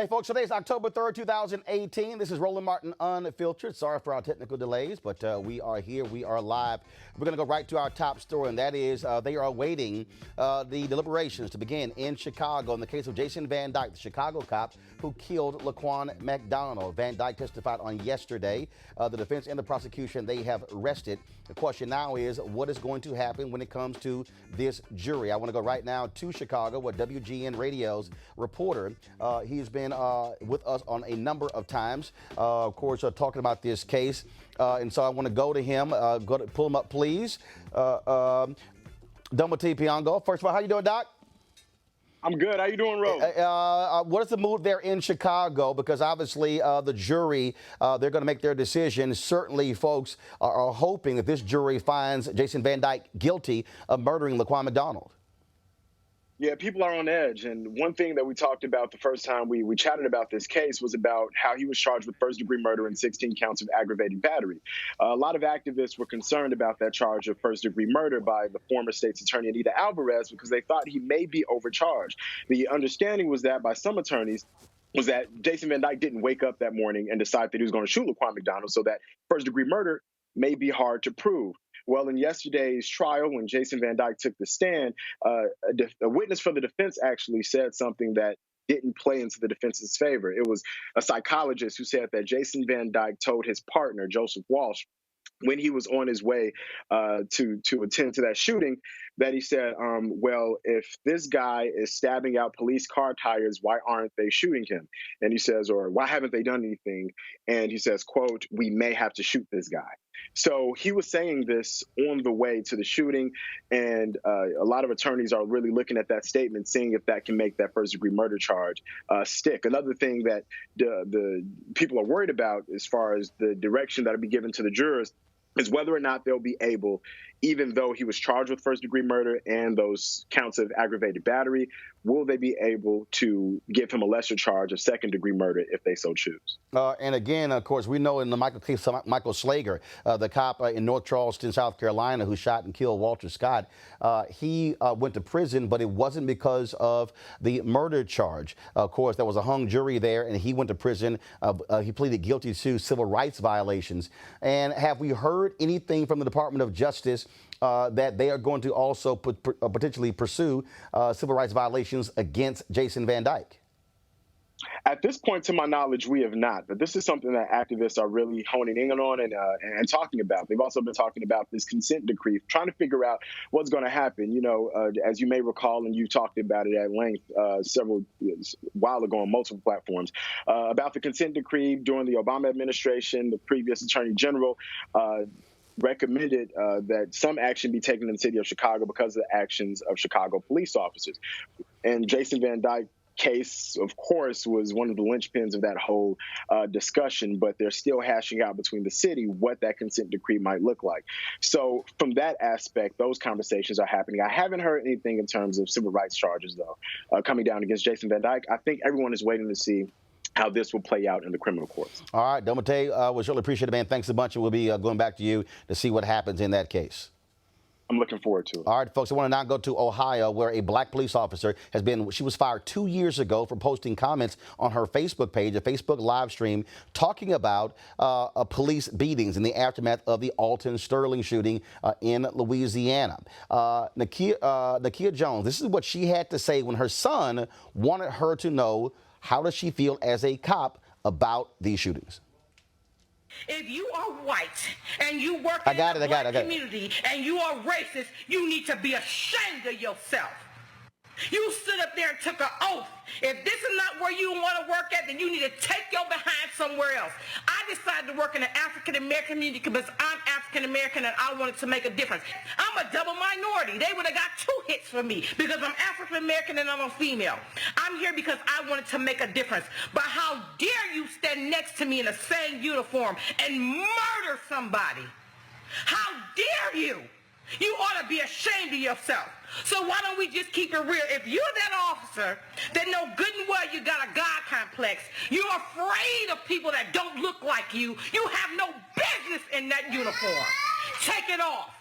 Hey, folks, today's October 3rd, 2018. This is Roland Martin Unfiltered. Sorry for our technical delays, but we are here. We are live. We're going to go right to our top story, and that is they are awaiting the deliberations to begin in Chicago in the case of Jason Van Dyke, the Chicago cop who killed Laquan McDonald. Van Dyke testified on yesterday. The defense and the prosecution, they have rested. The question now is what is going to happen when it comes to this jury? I want to go right now to Chicago with WGN Radio's reporter. He's been with us on a number of times, of course, talking about this case. And so I want to go to him. Pull him up, please. Domoti Piongo. First of all, how you doing, Doc? I'm good. How you doing, Ro? What is the mood there in Chicago? Because obviously the jury, they're going to make their decision. Certainly, folks are hoping that this jury finds Jason Van Dyke guilty of murdering Laquan McDonald. Yeah, people are on edge. And one thing that we talked about the first time we chatted about this case was about how he was charged with first-degree murder and 16 counts of aggravated battery. A lot of activists were concerned about that charge of first-degree murder by the former state's attorney, Anita Alvarez, because they thought he may be overcharged. The understanding was that by some attorneys, was that Jason Van Dyke didn't wake up that morning and decide that he was going to shoot Laquan McDonald, so that first-degree murder may be hard to prove. Well, in yesterday's trial, when Jason Van Dyke took the stand, a witness for the defense actually said something that didn't play into the defense's favor. It was a psychologist who said that Jason Van Dyke told his partner, Joseph Walsh, when he was on his way to attend to that shooting, that he said, well, if this guy is stabbing out police car tires, why aren't they shooting him? And he says, or why haven't they done anything? And he says, quote, we may have to shoot this guy. So he was saying this on the way to the shooting, and a lot of attorneys are really looking at that statement, seeing if that can make that first-degree murder charge stick. Another thing that the people are worried about as far as the direction that will be given to the jurors is whether or not they'll be able, even though he was charged with first-degree murder and those counts of aggravated battery, will they be able to give him a lesser charge of second-degree murder if they so choose? And again, of course, we know in the Michael Slager, the cop in North Charleston, South Carolina, who shot and killed Walter Scott, he went to prison, but it wasn't because of the murder charge. Of course, there was a hung jury there, and he went to prison. He pleaded guilty to civil rights violations. And have we heard anything from the Department of Justice that they are going to also potentially pursue civil rights violations against Jason Van Dyke? At this point, to my knowledge, we have not. But this is something that activists are really honing in on and talking about. They've also been talking about this consent decree, trying to figure out what's going to happen. You know, as you may recall, and you talked about it at length several while ago on multiple platforms, about the consent decree during the Obama administration. The previous attorney general recommended that some action be taken in the city of Chicago because of the actions of Chicago police officers. And Jason Van Dyke case, of course, was one of the linchpins of that whole discussion, but they're still hashing out between the city what that consent decree might look like. So from that aspect, those conversations are happening. I haven't heard anything in terms of civil rights charges, though, coming down against Jason Van Dyke. I think everyone is waiting to see how this will play out in the criminal courts. All right, Domate, we surely appreciate it, man. Thanks a bunch, and we'll be going back to you to see what happens in that case. I'm looking forward to it. All right, folks, I want to now go to Ohio, where a black police officer she was fired 2 years ago for posting comments on her Facebook page, a Facebook live stream, talking about police beatings in the aftermath of the Alton Sterling shooting in Louisiana. Nakia Jones, this is what she had to say when her son wanted her to know how does she feel as a cop about these shootings. If you are white and you work in the black community and you are racist, you need to be ashamed of yourself. You stood up there and took an oath. If this is not where you want to work at, then you need to take your behind somewhere else. I decided to work in the African-American community because I'm African-American and I wanted to make a difference. I'm a double minority. They would have got 2 hits from me because I'm African-American and I'm a female. I'm here because I wanted to make a difference. But how dare you stand next to me in the same uniform and murder somebody? How dare you? You ought to be ashamed of yourself. So why don't we just keep it real? If you're that officer that know good and well you got a God complex, you're afraid of people that don't look like you have no business in that uniform. Take it off.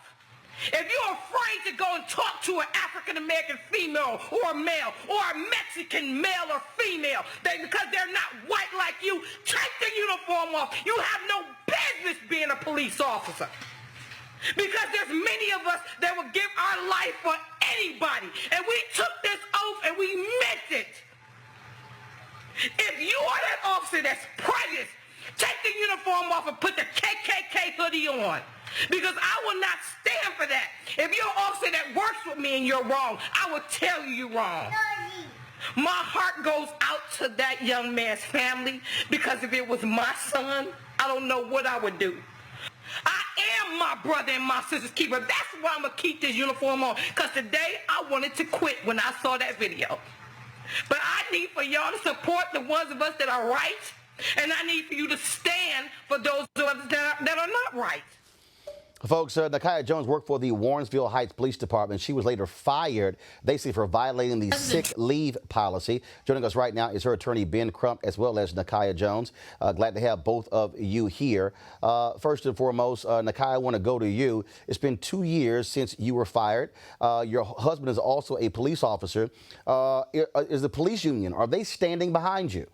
If you're afraid to go and talk to an African-American female or a male or a Mexican male or female because they're not white like you, take the uniform off. You have no business being a police officer. Because there's many of us that will give our life for anybody. And we took this oath and we meant it. If you are that officer that's prejudiced, take the uniform off and put the KKK hoodie on. Because I will not stand for that. If you're an officer that works with me and you're wrong, I will tell you you're wrong. My heart goes out to that young man's family, because if it was my son, I don't know what I would do. I am my brother and my sister's keeper. That's why I'm going to keep this uniform on. Because today I wanted to quit when I saw that video. But I need for y'all to support the ones of us that are right. And I need for you to stand for those of us that are not right. Folks, Nakiah Jones worked for the Warrensville Heights Police Department. She was later fired, basically for violating the sick leave policy. Joining us right now is her attorney, Ben Crump, as well as Nakiah Jones. Glad to have both of you here. First and foremost, Nakiah, I want to go to you. It's been 2 years since you were fired. Your husband is also a police officer. Is the police union, are they standing behind you?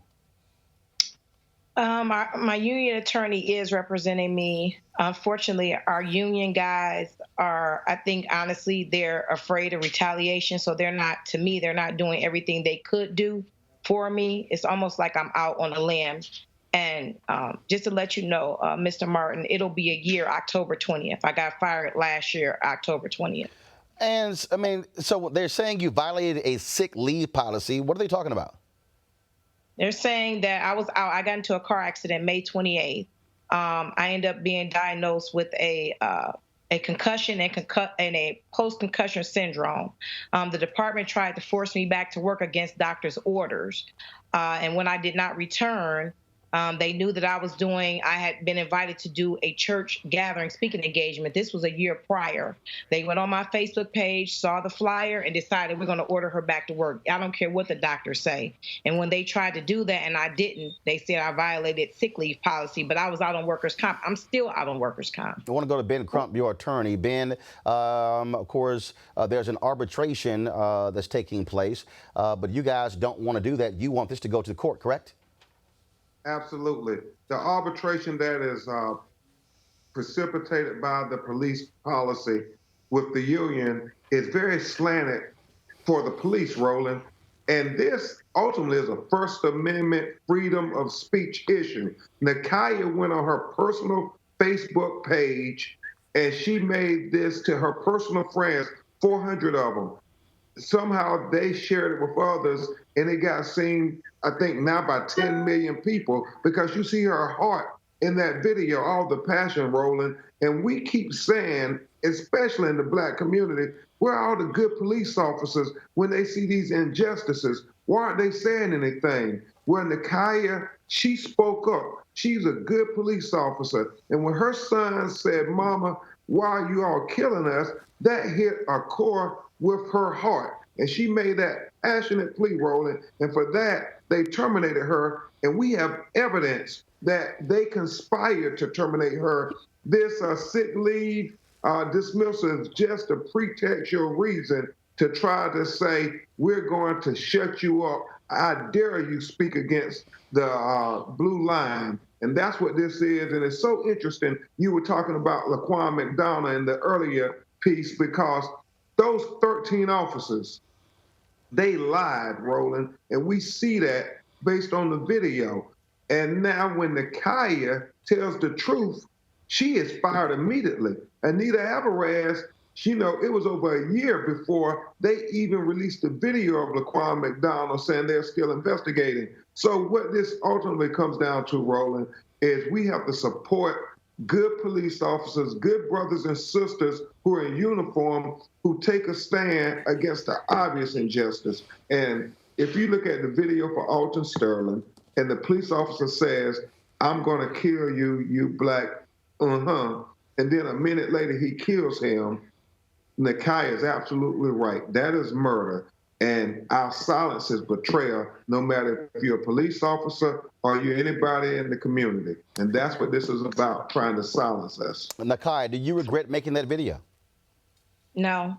My union attorney is representing me. Unfortunately, our union guys are, I think, honestly, they're afraid of retaliation. So they're not doing everything they could do for me. It's almost like I'm out on a limb. And just to let you know, Mr. Martin, it'll be a year, October 20th. I got fired last year, October 20th. And I mean, so they're saying you violated a sick leave policy. What are they talking about? They're saying that I was out. I got into a car accident May 28th. I ended up being diagnosed with a concussion and a post-concussion syndrome. The department tried to force me back to work against doctor's orders. And when I did not return, they knew that I had been invited to do a church gathering speaking engagement. This was a year prior. They went on my Facebook page, saw the flyer, and decided we're going to order her back to work. I don't care what the doctors say. And when they tried to do that and I didn't, they said I violated sick leave policy, but I was out on workers' comp. I'm still out on workers' comp. I want to go to Ben Crump, your attorney. Ben, of course, there's an arbitration that's taking place, but you guys don't want to do that. You want this to go to the court, correct? Absolutely. The arbitration that is precipitated by the police policy with the union is very slanted for the police, Roland. And this ultimately is a First Amendment freedom of speech issue. Nakiah went on her personal Facebook page and she made this to her personal friends, 400 of them. Somehow they shared it with others, and it got seen, I think, now by 10 million people, because you see her heart in that video, all the passion, Roland. And we keep saying, especially in the Black community, where are all the good police officers when they see these injustices? Why aren't they saying anything? Well, Nakiah, she spoke up. She's a good police officer. And when her son said, "Mama, why are you all killing us?" that hit a core with her heart. And she made that passionate plea, Roland. And for that, they terminated her. And we have evidence that they conspired to terminate her. This sick leave dismissal is just a pretextual reason to try to say, we're going to shut you up. I dare you speak against the blue line. And that's what this is. And it's so interesting. You were talking about Laquan McDonough in the earlier piece, because those 13 officers, they lied, Roland, and we see that based on the video. And now when Nakiah tells the truth, she is fired immediately. Anita Alvarez, it was over a year before they even released the video of Laquan McDonough saying they're still investigating. So what this ultimately comes down to, Roland, is we have to support good police officers, good brothers and sisters who are in uniform, who take a stand against the obvious injustice. And if you look at the video for Alton Sterling, and the police officer says, "I'm going to kill you, you black," and then a minute later he kills him, Nakiah is absolutely right. That is murder. And our silence is betrayal, no matter if you're a police officer or you're anybody in the community. And that's what this is about, trying to silence us. Nakiah, do you regret making that video? No,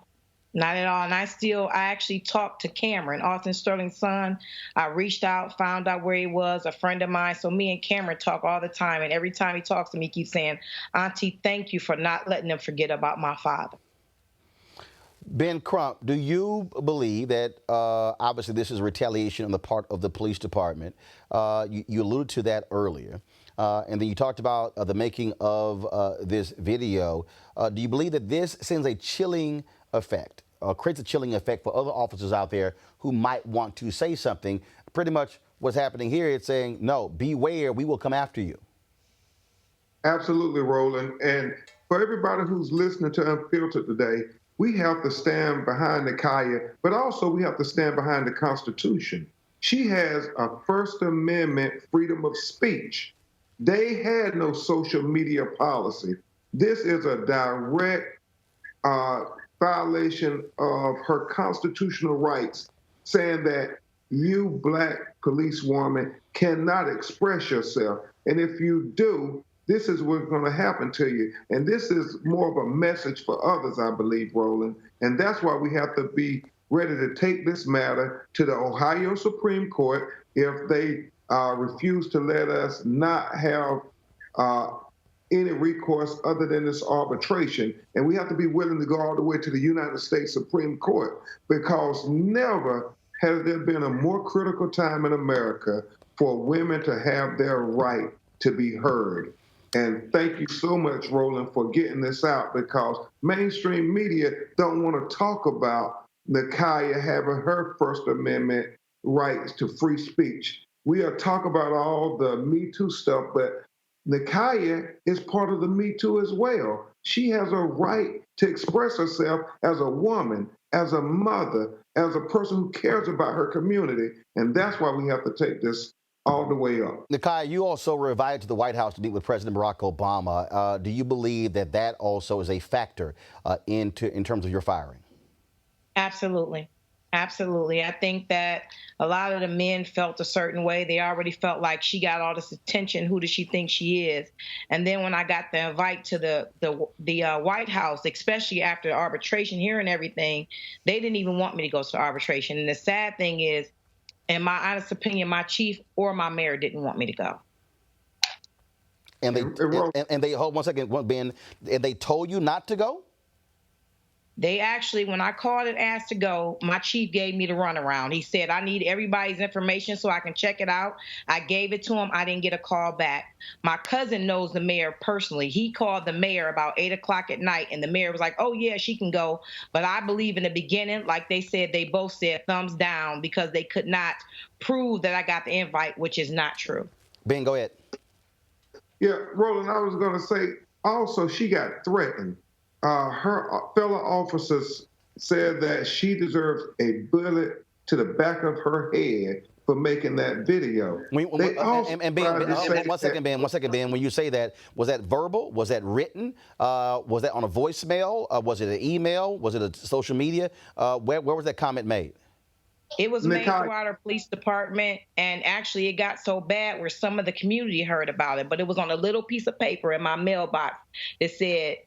not at all. And I actually talked to Cameron, Austin Sterling's son. I reached out, found out where he was, a friend of mine. So me and Cameron talk all the time. And every time he talks to me, he keeps saying, Auntie, thank you for not letting them forget about my father. Ben Crump, do you believe that obviously this is retaliation on the part of the police department? You alluded to that earlier. And then you talked about the making of this video. Do you believe that this sends a chilling effect, creates a chilling effect for other officers out there who might want to say something? Pretty much what's happening here, it's saying, no, beware, we will come after you. Absolutely, Roland. And for everybody who's listening to Unfiltered today, we have to stand behind Nakiya, but also we have to stand behind the Constitution. She has a First Amendment freedom of speech. They had no social media policy. This is a direct violation of her constitutional rights, saying that you, Black policewoman, cannot express yourself. And if you do, this is what's going to happen to you. And this is more of a message for others, I believe, Roland. And that's why we have to be ready to take this matter to the Ohio Supreme Court if they refuse to let us not have any recourse other than this arbitration. And we have to be willing to go all the way to the United States Supreme Court, because never has there been a more critical time in America for women to have their right to be heard. And thank you so much, Roland, for getting this out, because mainstream media don't want to talk about Nakiya having her First Amendment rights to free speech. We are talking about all the Me Too stuff, but Nakiya is part of the Me Too as well. She has a right to express herself as a woman, as a mother, as a person who cares about her community. And that's why we have to take this all the way up. Nakiya, you also were invited to the White House to meet with President Barack Obama. Do you believe that that also is a factor in terms of your firing? Absolutely. Absolutely. I think that a lot of the men felt a certain way. They already felt like she got all this attention. Who does she think she is? And then when I got the invite to the White House, especially after the arbitration hearing everything, they didn't even want me to go to the arbitration. And the sad thing is, in my honest opinion, my chief or my mayor didn't want me to go. And they hold 1 second, Ben. And they told you not to go? They actually, when I called and asked to go, my chief gave me the runaround. He said, I need everybody's information so I can check it out. I gave it to him. I didn't get a call back. My cousin knows the mayor personally. He called the mayor about 8 o'clock at night, and the mayor was like, oh, yeah, she can go. But I believe in the beginning, like they said, they both said thumbs down because they could not prove that I got the invite, which is not true. Ben, go ahead. Yeah, Roland, I was going to say, also, she got threatened. Her fellow officers said that she deserves a bullet to the back of her head for making that video. And Ben, 1 second, Ben. When you say that, was that verbal? Was that written? Was that on a voicemail? Was it an email? Was it a social media? Where was that comment made? It was made throughout our police department, and actually it got so bad where some of the community heard about it, but it was on a little piece of paper in my mailbox that said,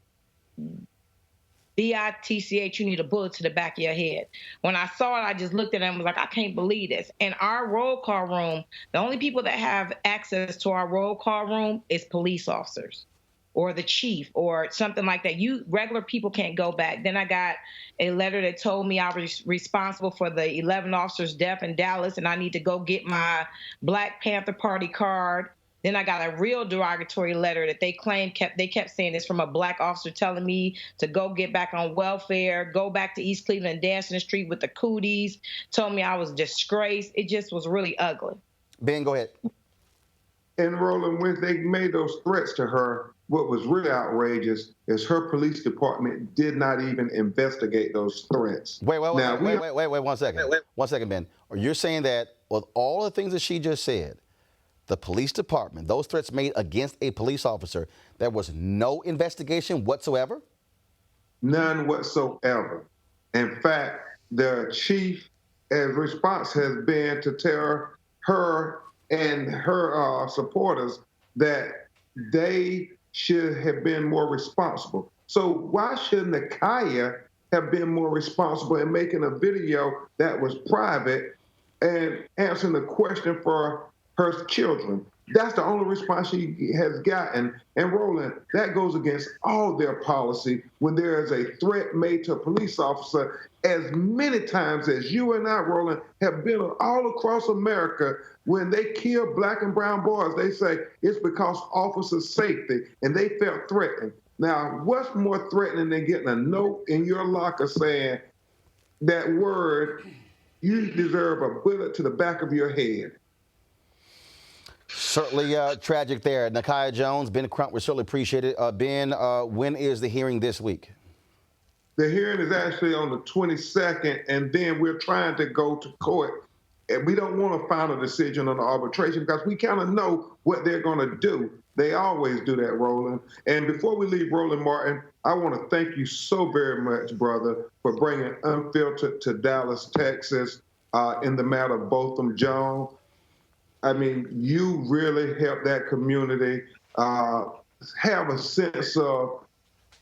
BITCH, you need a bullet to the back of your head. When I saw it, I just looked at it and was like, I can't believe this. In our roll call room, the only people that have access to our roll call room is police officers or the chief or something like that. You regular people can't go back. Then I got a letter that told me I was responsible for the 11 officers' death in Dallas, and I need to go get my Black Panther Party card. Then I got a real derogatory letter that they kept saying it's from a Black officer telling me to go get back on welfare, go back to East Cleveland and dance in the street with the cooties, told me I was disgraced. It just was really ugly. Ben, go ahead. And Roland, when they made those threats to her, what was really outrageous is her police department did not even investigate those threats. Wait 1 second. 1 second, Ben. You're saying that with all the things that she just said, the police department, those threats made against a police officer, there was no investigation whatsoever? None whatsoever. In fact, the chief response has been to tell her and her supporters that they should have been more responsible. So why should Nakiya have been more responsible in making a video that was private and answering the question for her children. That's the only response she has gotten. And Roland, that goes against all their policy when there is a threat made to a police officer. As many times as you and I, Roland, have been all across America, when they kill black and brown boys, they say it's because officers' safety, and they felt threatened. Now, what's more threatening than getting a note in your locker saying that word, you deserve a bullet to the back of your head? Certainly tragic there. Nakia Jones, Ben Crump, we certainly appreciate it. Ben, when is the hearing this week? The hearing is actually on the 22nd, and then we're trying to go to court. And we don't want a final decision on the arbitration because we kind of know what they're going to do. They always do that, Roland. And before we leave, Roland Martin, I want to thank you so very much, brother, for bringing Unfiltered to Dallas, Texas, in the matter of Botham Jean. I mean, you really helped that community have a sense of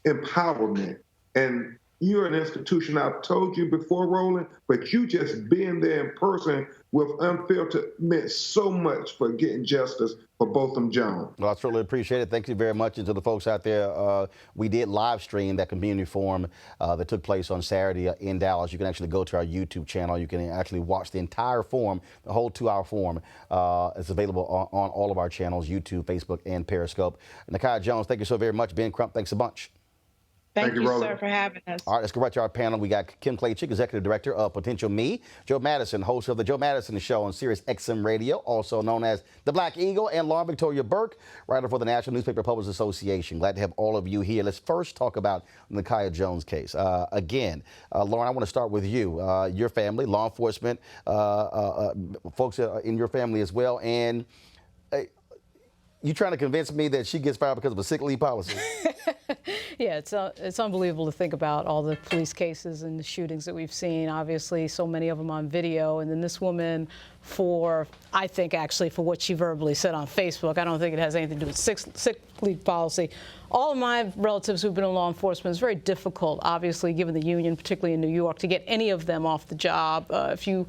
empowerment. And you're an institution, I've told you before, Roland, but you just being there in person with Unfiltered meant so much for getting justice for Botham Jean. Well, I certainly appreciate it. Thank you very much. And to the folks out there, we did live stream that community forum that took place on Saturday in Dallas. You can actually go to our YouTube channel. You can actually watch the entire forum, the whole 2-hour forum. It's available on all of our channels, YouTube, Facebook, and Periscope. Nakia Jones, thank you so very much. Ben Crump, thanks a bunch. Thank you, sir, for having us. All right, let's go right to our panel. We got Kim Claychick, Executive Director of Potential Me, Joe Madison, host of the Joe Madison Show on Sirius XM Radio, also known as The Black Eagle, and Lauren Victoria Burke, writer for the National Newspaper Publishers Association. Glad to have all of you here. Let's first talk about the Nakia Jones case. Again, Lauren, I want to start with you. Your family, law enforcement, folks in your family as well, and you trying to convince me that she gets fired because of a sick leave policy? Yeah, it's unbelievable to think about all the police cases and the shootings that we've seen. Obviously, so many of them on video. And then this woman, I think actually for what she verbally said on Facebook, I don't think it has anything to do with sick leave policy. All of my relatives who've been in law enforcement, it's very difficult, obviously, given the union, particularly in New York, to get any of them off the job. If you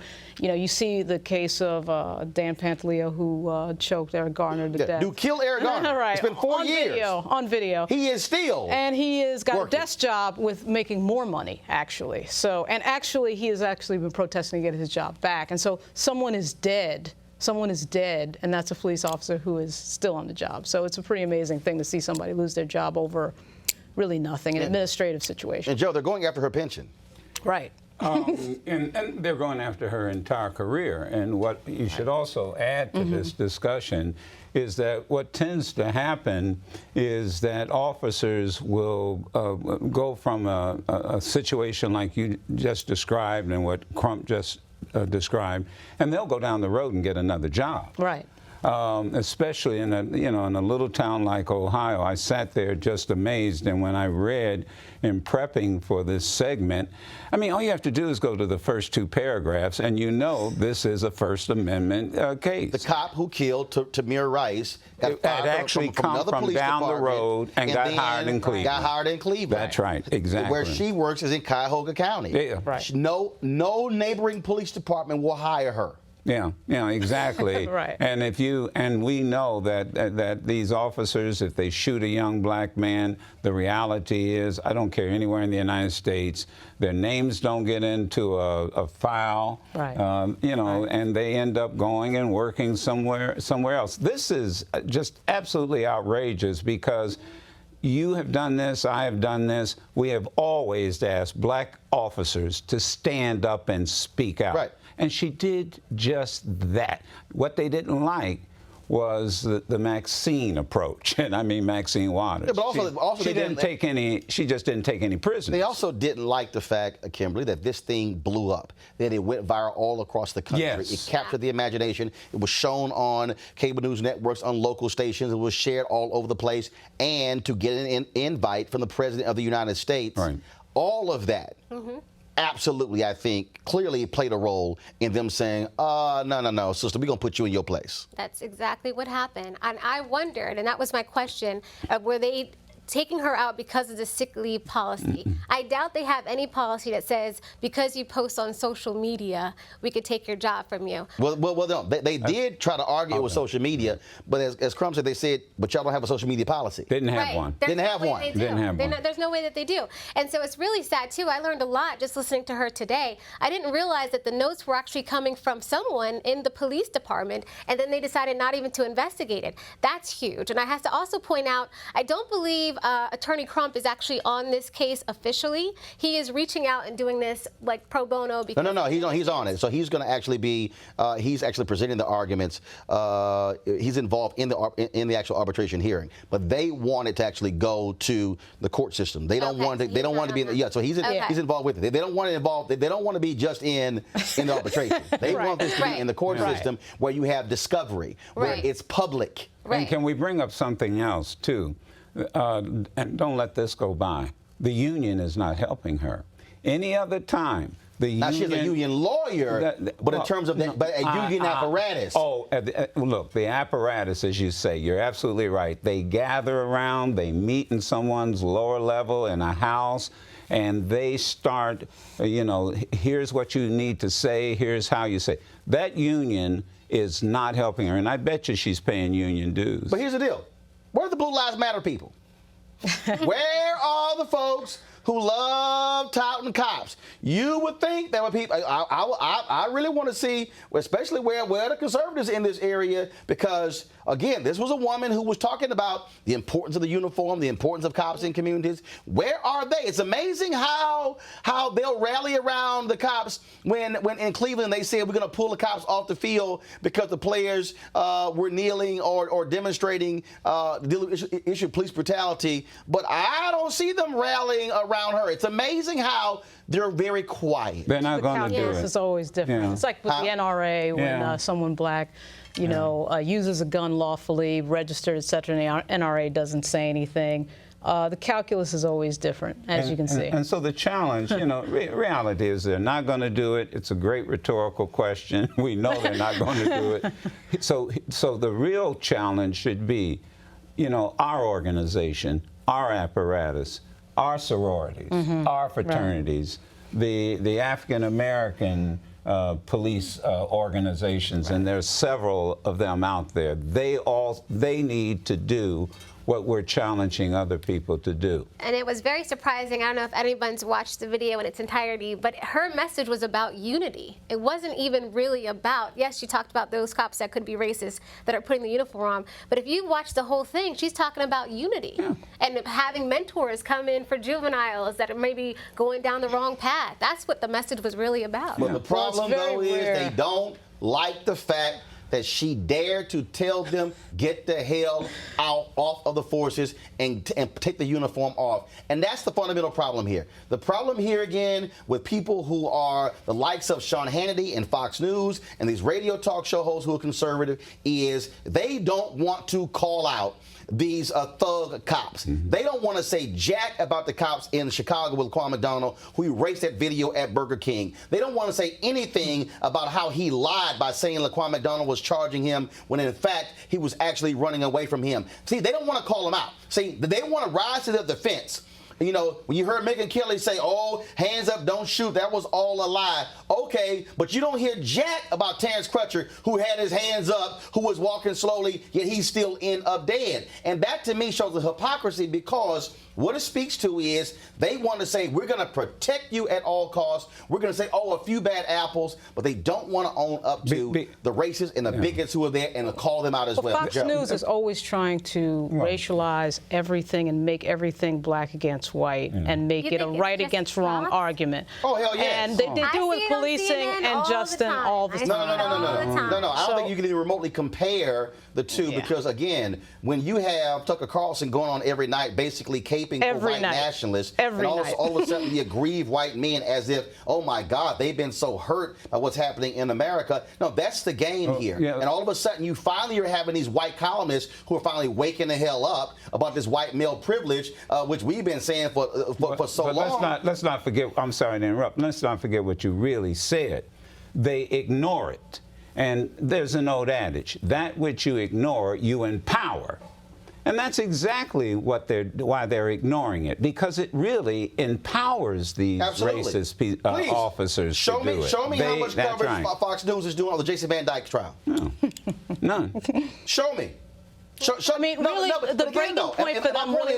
see the case of Dan Pantaleo, who choked Eric Garner to death. Who killed Eric Garner? Right. It's been 4 years. On video. He is still And he has got working. a desk job with making more money, actually. And actually, he has actually been protesting to get his job back. And so someone is dead. Someone is dead, and that's a police officer who is still on the job. So it's a pretty amazing thing to see somebody lose their job over really nothing, an administrative situation. And Joe, they're going after her pension. Right. And they're going after her entire career. And what you should also add to this discussion is that what tends to happen is that officers will go from a situation like you just described and what Crump just described, and they'll go down the road and get another job. Right. Especially in a little town like Ohio. I sat there just amazed, and when I read in prepping for this segment, I mean, all you have to do is go to the first 2 paragraphs, and you know this is a First Amendment case. The cop who killed Tamir Rice got fired actually from another come from police down the department road and got hired in Cleveland. Got hired in Cleveland. That's right, exactly. Where she works is in Cuyahoga County. Yeah. Right. No neighboring police department will hire her. Yeah, exactly. Right. And we know that these officers, if they shoot a young black man, the reality is, I don't care anywhere in the United States, their names don't get into a file, right. And they end up going and working somewhere else. This is just absolutely outrageous because you have done this, I have done this. We have always asked black officers to stand up and speak out. Right. And she did just that. What they didn't like was the Maxine approach, and I mean Maxine Waters. Yeah, but also she just didn't take any prisoners. They also didn't like the fact, Kimberly, that this thing blew up, that it went viral all across the country. Yes. It captured the imagination. It was shown on cable news networks, on local stations. It was shared all over the place. And to get an invite from the President of the United States, right. All of that. Absolutely, I think, clearly played a role in them saying, no, sister, we're going to put you in your place. That's exactly what happened. And I wondered, and that was my question, were they taking her out because of the sick leave policy. I doubt they have any policy that says because you post on social media, we could take your job from you. Well, no, they did try to argue it was social media, but as Crump said, they said, but y'all don't have a social media policy. Didn't have one. Didn't have one. There's no way that they do. And so it's really sad, too. I learned a lot just listening to her today. I didn't realize that the notes were actually coming from someone in the police department, and then they decided not even to investigate it. That's huge. And I have to also point out, I don't believe Attorney Crump is actually on this case officially. He is reaching out and doing this like pro bono. No, he's on it. So he's going to actually be, he's actually presenting the arguments. He's involved in the actual arbitration hearing, but they want it to actually go to the court system. They don't want to. They don't want to be. So he's involved with it. They don't want to involve. They don't want to be just in the arbitration. They want this to be in the court system where you have discovery, where it's public. And can we bring up something else too? And don't let this go by. The union is not helping her. Any other time, the union. Now she's a union lawyer, but in terms of but a union apparatus. Look, the apparatus, as you say, you're absolutely right. They gather around, they meet in someone's lower level in a house, and they start, here's what you need to say, here's how you say. That union is not helping her, and I bet you she's paying union dues. But here's the deal. Where are the Blue Lives Matter people? Where are the folks who love touting cops? You would think that would people. I really want to see, especially where the conservatives in this area, because again, this was a woman who was talking about the importance of the uniform, the importance of cops in communities. Where are they? It's amazing how they'll rally around the cops when in Cleveland they said we're going to pull the cops off the field because the players were kneeling or demonstrating the issue of police brutality. But I don't see them rallying around her. It's amazing how they're very quiet. They're not going to do it. It's always different. Yeah. It's like with the NRA when someone black, uses a gun lawfully, registered, et cetera, and the NRA doesn't say anything. The calculus is always different, as you can see. And so the challenge, reality is they're not going to do it. It's a great rhetorical question. We know they're not going to do it. So the real challenge should be, our organization, our apparatus, our sororities, our fraternities, the African American police organizations, and there's several of them out there. They need to do what we're challenging other people to do. And it was very surprising. I don't know if anyone's watched the video in its entirety, but her message was about unity. It wasn't even really about, yes, she talked about those cops that could be racist that are putting the uniform on, but if you watch the whole thing, she's talking about unity and having mentors come in for juveniles that are maybe going down the wrong path. That's what the message was really about. But the problem, though, is they don't like the fact that she dared to tell them, get the hell off of the forces and take the uniform off. And that's the fundamental problem here. The problem here, again, with people who are the likes of Sean Hannity and Fox News and these radio talk show hosts who are conservative is they don't want to call out these thug cops. They don't want to say jack about the cops in Chicago with Laquan McDonald who erased that video at Burger King. They don't want to say anything about how he lied by saying Laquan McDonald was charging him when in fact he was actually running away from him. See, they don't want to call him out. See, they want to rise to the defense. When you heard Megyn Kelly say, oh, hands up, don't shoot, that was all a lie. Okay, but you don't hear jack about Terrence Crutcher, who had his hands up, who was walking slowly, yet he's still up dead. And that, to me, shows the hypocrisy because what it speaks to is they want to say, we're going to protect you at all costs. We're going to say, oh, a few bad apples, but they don't want to own up to the racists and the bigots who are there and to call them out as well. Fox News is always trying to racialize everything and make everything black against white and make it a right against wrong argument. Oh, hell yes. And they do with policing and Justin all the time. No. I don't think you can even remotely compare the two because, again, when you have Tucker Carlson going on every night basically caping for white nationalists, and all of a sudden you aggrieve white men as if, oh my God, they've been so hurt by what's happening in America. No, that's the game here. And all of a sudden you finally are having these white columnists who are finally waking the hell up about this white male privilege, which we've been saying for so long. Let's not forget, I'm sorry to interrupt, let's not forget what you really said. They ignore it. And there's an old adage, that which you ignore, you empower. And that's exactly why they're ignoring it, because it really empowers these racist officers to do it. Show me how much coverage Fox News is doing on the Jason Van Dyke trial. No. None. Show me. I mean, really, the breaking point for them really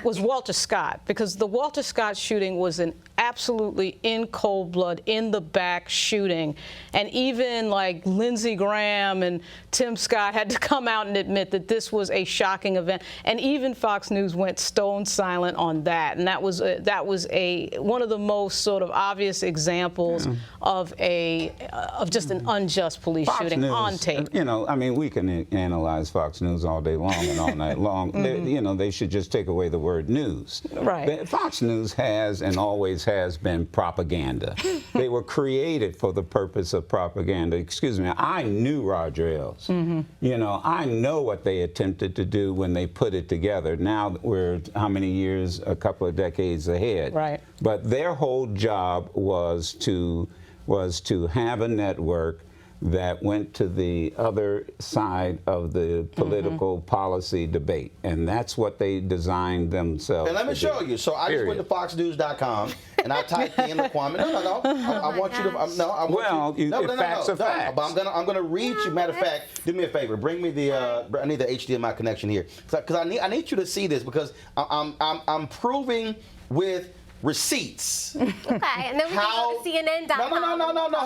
was Walter Scott, because the Walter Scott shooting was an absolutely in cold blood, in the back shooting, and even like Lindsey Graham and Tim Scott had to come out and admit that this was a shocking event, and even Fox News went stone silent on that, and that was one of the most sort of obvious examples of just an unjust police shooting on tape. You know, I mean, we can analyze Fox News all day long and all night long. You know, they should just take away the word news. Right. Fox News has and always has been propaganda. They were created for the purpose of propaganda. Excuse me, I knew Roger Ailes. You know, I know what they attempted to do when they put it together. Now we're how many years? A couple of decades ahead. Right. But their whole job was to have a network that went to the other side of the political policy debate. And that's what they designed themselves And let me show you. So I just went to foxnews.com and I typed in Laquan. No. I want you to. I want you. No, facts are facts. But I'm gonna read you. Matter of fact, do me a favor. Bring me the. I need the HDMI connection here because I need you to see this because I'm proving with receipts. Okay, and then we can go to CNN.com. No.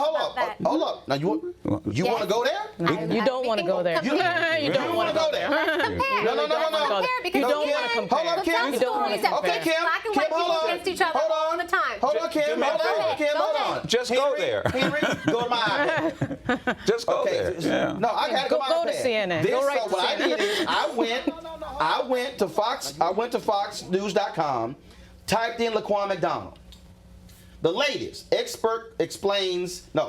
Hold up. Now you want to go there? You don't want to go there. You don't want to go there. No. You don't want to compare. Hold up, Kim. You don't want to compare. Okay, Kim. Black and white people against each other all the time. Hold on, Kim. Hold on. Just go there. Henry, go to my iPad. Just go there. Yeah. No, I gotta go to CNN. Go right to what CNN. I did is I went to foxnews.com. Typed in Laquan McDonald. The latest,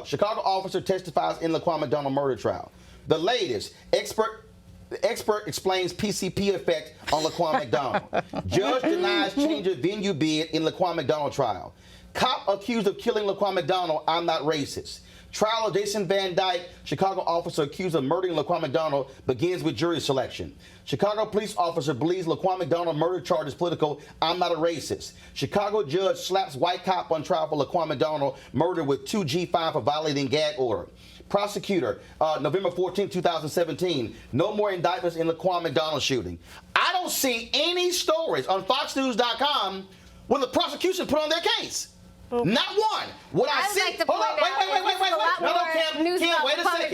Chicago officer testifies in Laquan McDonald murder trial. The latest, expert explains PCP effect on Laquan McDonald. Judge denies change of venue bid in Laquan McDonald trial. Cop accused of killing Laquan McDonald, I'm not racist. Trial of Jason Van Dyke, Chicago officer accused of murdering Laquan McDonald, begins with jury selection. Chicago police officer believes Laquan McDonald murder charge is political, I'm not a racist. Chicago judge slaps white cop on trial for Laquan McDonald murder with 2 G5 for violating gag order. Prosecutor, November 14, 2017, no more indictments in Laquan McDonald shooting. I don't see any stories on foxnews.com where the prosecution put on their case. Not one. What I see. Like Hold on. Wait. Kim, wait a second.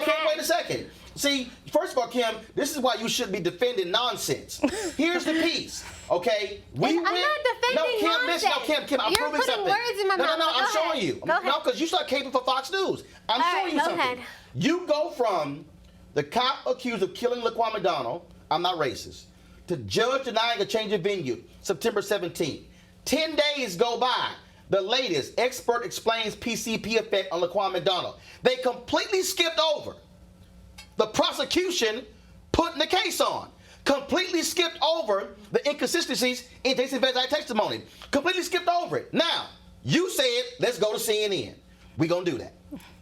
Kim, wait a second. See, first of all, Kim, this is why you shouldn't be defending nonsense. Here's the piece. Okay, I'm not defending nonsense. Kim, I'm proving something. You're putting words in my mouth. No, I'm showing you. No, because you start caping for Fox News. I'm showing you something. Ahead. You go from the cop accused of killing Laquan McDonald, I'm not racist, to judge denying a change of venue, September 17th. 10 days go by. The latest, expert explains PCP effect on Laquan McDonald. They completely skipped over the prosecution putting the case on. Completely skipped over the inconsistencies in Jason Van Dyke's testimony. Completely skipped over it. Now, you said, let's go to CNN. We're going to do that.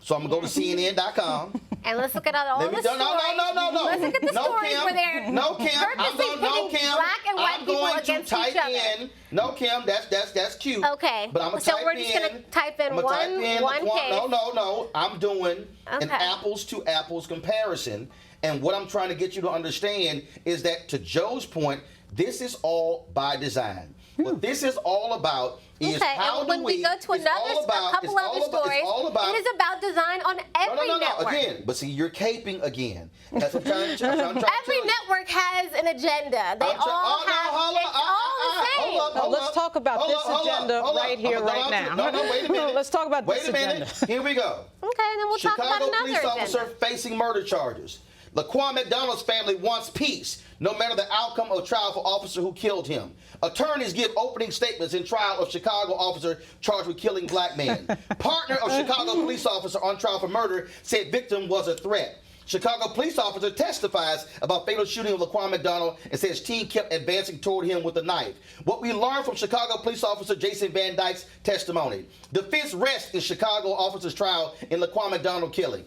So I'm going to go to CNN.com. And let's look at all the stories. No. Let's look at the stories where they're purposely pitting black and white people against each other. No, Kim, that's cute. Okay. But I'm going to so we're just going to type in one case. No. I'm doing an apples to apples comparison. And what I'm trying to get you to understand is that, to Joe's point, this is all by design. What this is all about is how and when we go to a couple other stories, it is about design on every network. Again, but see, you're caping again. That's what I'm trying to Every network has an agenda. They all have. It's all the same. Let's talk about this agenda right here, right now. No, wait a minute. Let's talk about this agenda. Wait a minute. Here we go. Okay, and then we'll talk about another agenda. Chicago police officer facing murder charges. Laquan McDonald's family wants peace, no matter the outcome of trial for officer who killed him. Attorneys give opening statements in trial of Chicago officer charged with killing black man. Partner of Chicago police officer on trial for murder said victim was a threat. Chicago police officer testifies about fatal shooting of Laquan McDonald and says team kept advancing toward him with a knife. What we learned from Chicago police officer Jason Van Dyke's testimony. Defense rests in Chicago officer's trial in Laquan McDonald killing.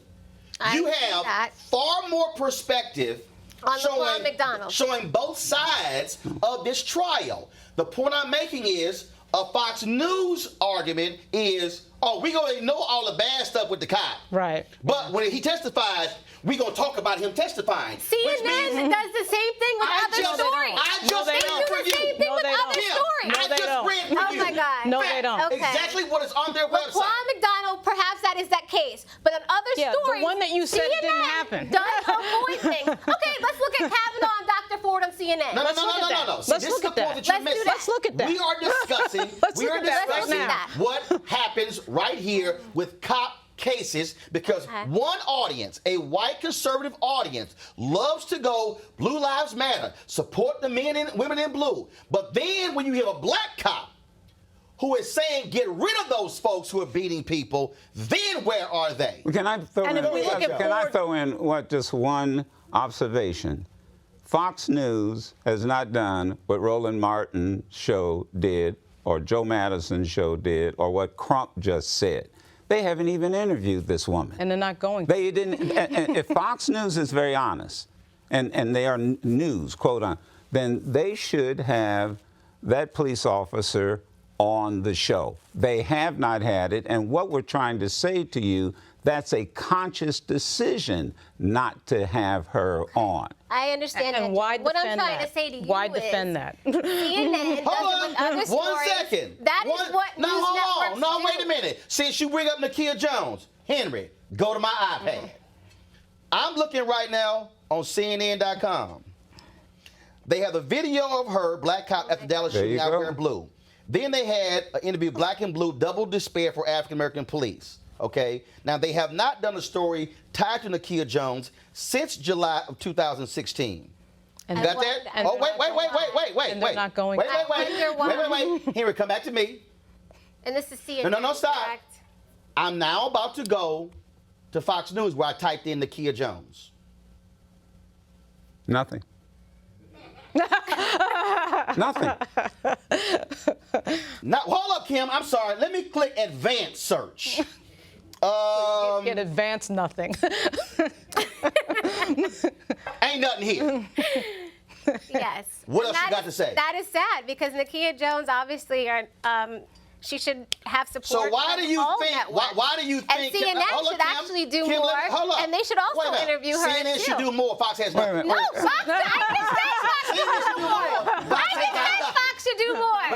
You have far more perspective On LaQuan McDonald. showing both sides of this trial. The point I'm making is a Fox News argument is, oh, we're going to ignore all the bad stuff with the cop. Right. But when he testifies, we're going to talk about him testifying. CNN does the same thing with other stories. I just They do the same thing with other stories. I just read for you. Oh my God. No, they don't. Okay. Exactly what is on their website. LaQuan McDonald, perhaps that is that case. But on other stories, the one that you said CNN didn't happen. does avoid things. Okay, let's look at Kavanaugh and Dr. Ford on CNN. No. See, Let's this look is at the that. point that you're missing. Let's look at that. We are discussing. What happens right here with cop cases, because one audience, a white conservative audience, loves to go Blue Lives Matter, support the men and women in blue. But then when you have a black cop who is saying get rid of those folks who are beating people, then where are they? Can I throw in just one observation? Fox News has not done what Roland Martin's show did, or Joe Madison's show did, or what Crump just said. They haven't even interviewed this woman. And they're not going to. They didn't. And if Fox News is very honest, and they are news, quote unquote, then they should have that police officer on the show. They have not had it. And what we're trying to say to you, that's a conscious decision not to have her on. I understand and that. why what I'm defend trying that? to say to you Why is defend that? CNN does it with other stories. 1 second. That is what news networks do. No, wait a minute. Since you bring up Nakia Jones, Henry, go to my iPad. I'm looking right now on CNN.com. They have a video of her, black cop, at the Dallas shooting out wearing blue. Then they had an interview, Black and Blue, Double Despair for African American Police. Okay. Now, they have not done a story tied to Nakia Jones since July of 2016. And got that? Oh, wait. And they're not going. Wait. Henry, come back to me. And this is CNN. No, stop. Correct? I'm now about to go to Fox News where I typed in Nakia Jones. Nothing. Nothing. Hold up, Kim. I'm sorry. Let me click advanced search. Get advanced nothing. Ain't nothing here. Yes. What else you got to say? That is sad because Nakia Jones obviously she should have support. So why do you think? Why do you think? And CNN should actually do more, and they should also interview her. CNN should do more. Fox has nothing. No, Fox. I just said Fox should do more. I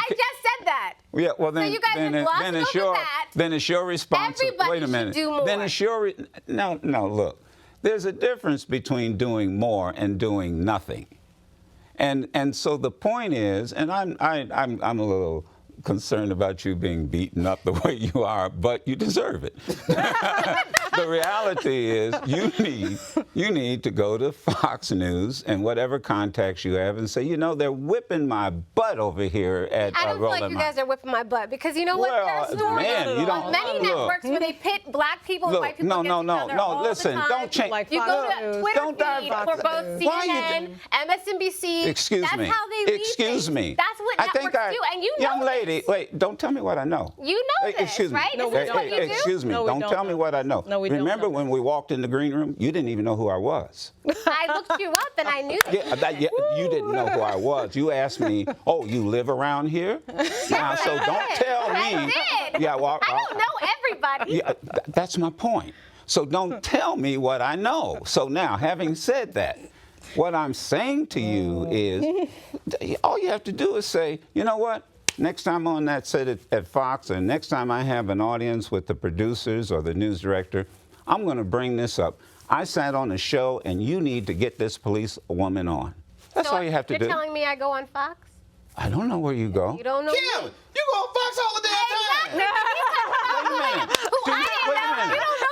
just said that. Yeah, well then, so you guys then it's your responsibility. Wait a minute. Do more. Then it's your no. Look, there's a difference between doing more and doing nothing. And so the point is, and I'm a little concerned about you being beaten up the way you are, but you deserve it. The reality is you need to go to Fox News and whatever contacts you have and say, you know, they're whipping my butt over here at Roland. I don't feel like you guys are whipping my butt because you know what? There are stories on many networks where they pit black people and white people against each other all listen, the time. don't change. Like you go to Twitter feed for both CNN, MSNBC. Excuse me. That's how they lead Excuse things. me. That's what networks do, and you know young lady, wait, don't tell me what I know. You know this, excuse me. right? No, This is what you do? Excuse me. No, don't tell me what I know. No, we don't. Remember when we walked in the green room? You didn't even know who I was. I looked you up and I knew that. You didn't know who I was. You asked me, oh, you live around here? Now, so don't tell me. I did. Yeah, well, I don't know everybody. Yeah, that's my point. So don't tell me what I know. So now, having said that, what I'm saying to you is, all you have to do is say, you know what? Next time on that set at Fox, or next time I have an audience with the producers or the news director, I'm going to bring this up. I sat on a show, and you need to get this police woman on. That's all you have to do. You're telling me I go on Fox? I don't know where you go. You don't know Kim, me? you go on Fox all the damn time. You don't know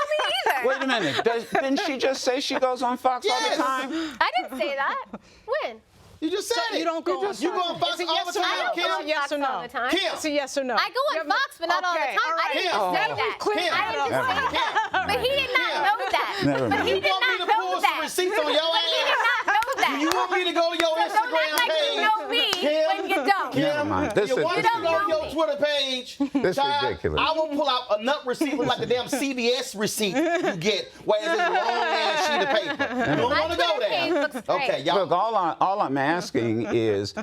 me either. Wait a minute. Didn't she just say she goes on Fox all the time? I didn't say that. When? You just said it. You don't go on You go on Fox all the time, Kim. I don't go on Yes or Fox no? all the time. Kim. It's a yes or no. I go on Fox, but not all the time. I didn't just say that. Kim. I didn't just say that. But he did not know that. Never But mind. he You did want me not to know pull some that. receipts on your But he did ass? not know that. You want me to go to your So don't Instagram act like page? you know me Kim, when you don't. Never mind. You want You don't know on your Twitter page. This is ridiculous. I will pull out a nut receipt like the damn CVS receipt you get, where it's this long-ass sheet of paper. You don't want to go there. Okay, y'all. Look, all I'm asking is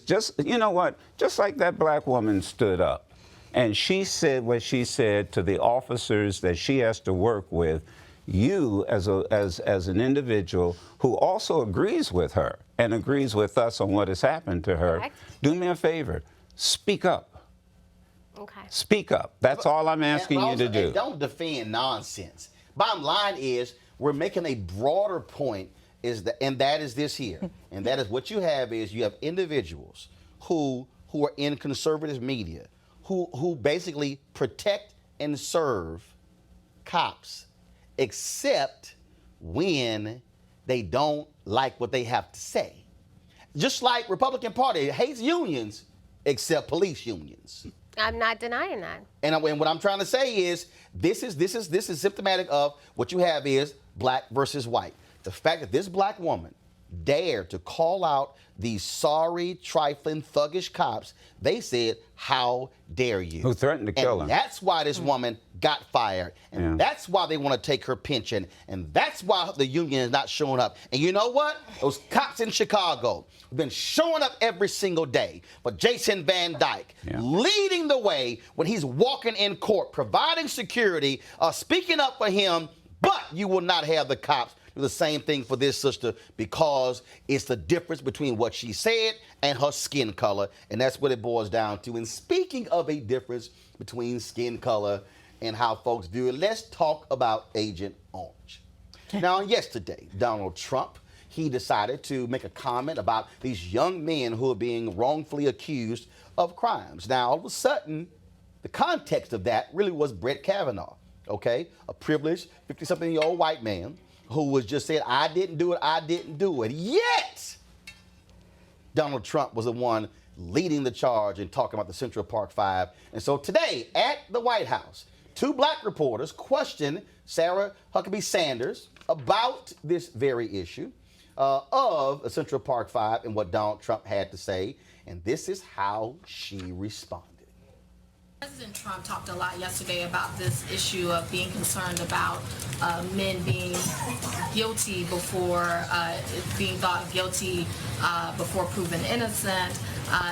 just, you know what, just like that black woman stood up and she said what she said to the officers that she has to work with, you as an individual who also agrees with her and agrees with us on what has happened to her, do me a favor, speak up. Okay. Speak up. That's all I'm asking you to do. And don't defend nonsense. Bottom line is we're making a broader point, and that is this here. And that is what you have individuals who are in conservative media who basically protect and serve cops, except when they don't like what they have to say. Just like Republican Party hates unions, except police unions. I'm not denying that. And what I'm trying to say is this is symptomatic of what you have is black versus white. The fact that this black woman dared to call out these sorry, trifling, thuggish cops, they said, how dare you? Who threatened to kill him. That's why this woman got fired. And that's why they want to take her pension. And that's why the union is not showing up. And you know what? Those cops in Chicago have been showing up every single day. But Jason Van Dyke leading the way when he's walking in court, providing security, speaking up for him, but you will not have the cops do the same thing for this sister because it's the difference between what she said and her skin color, and that's what it boils down to. And speaking of a difference between skin color and how folks view it, let's talk about Agent Orange. Now, yesterday, Donald Trump, he decided to make a comment about these young men who are being wrongfully accused of crimes. Now, all of a sudden, the context of that really was Brett Kavanaugh, okay? A privileged 50-something-year-old white man who was just saying, I didn't do it. Yet, Donald Trump was the one leading the charge and talking about the Central Park Five. And so today at the White House, two black reporters questioned Sarah Huckabee Sanders about this very issue of the Central Park Five and what Donald Trump had to say. And this is how she responded. President Trump talked a lot yesterday about this issue of being concerned about men being guilty before being thought guilty before proven innocent,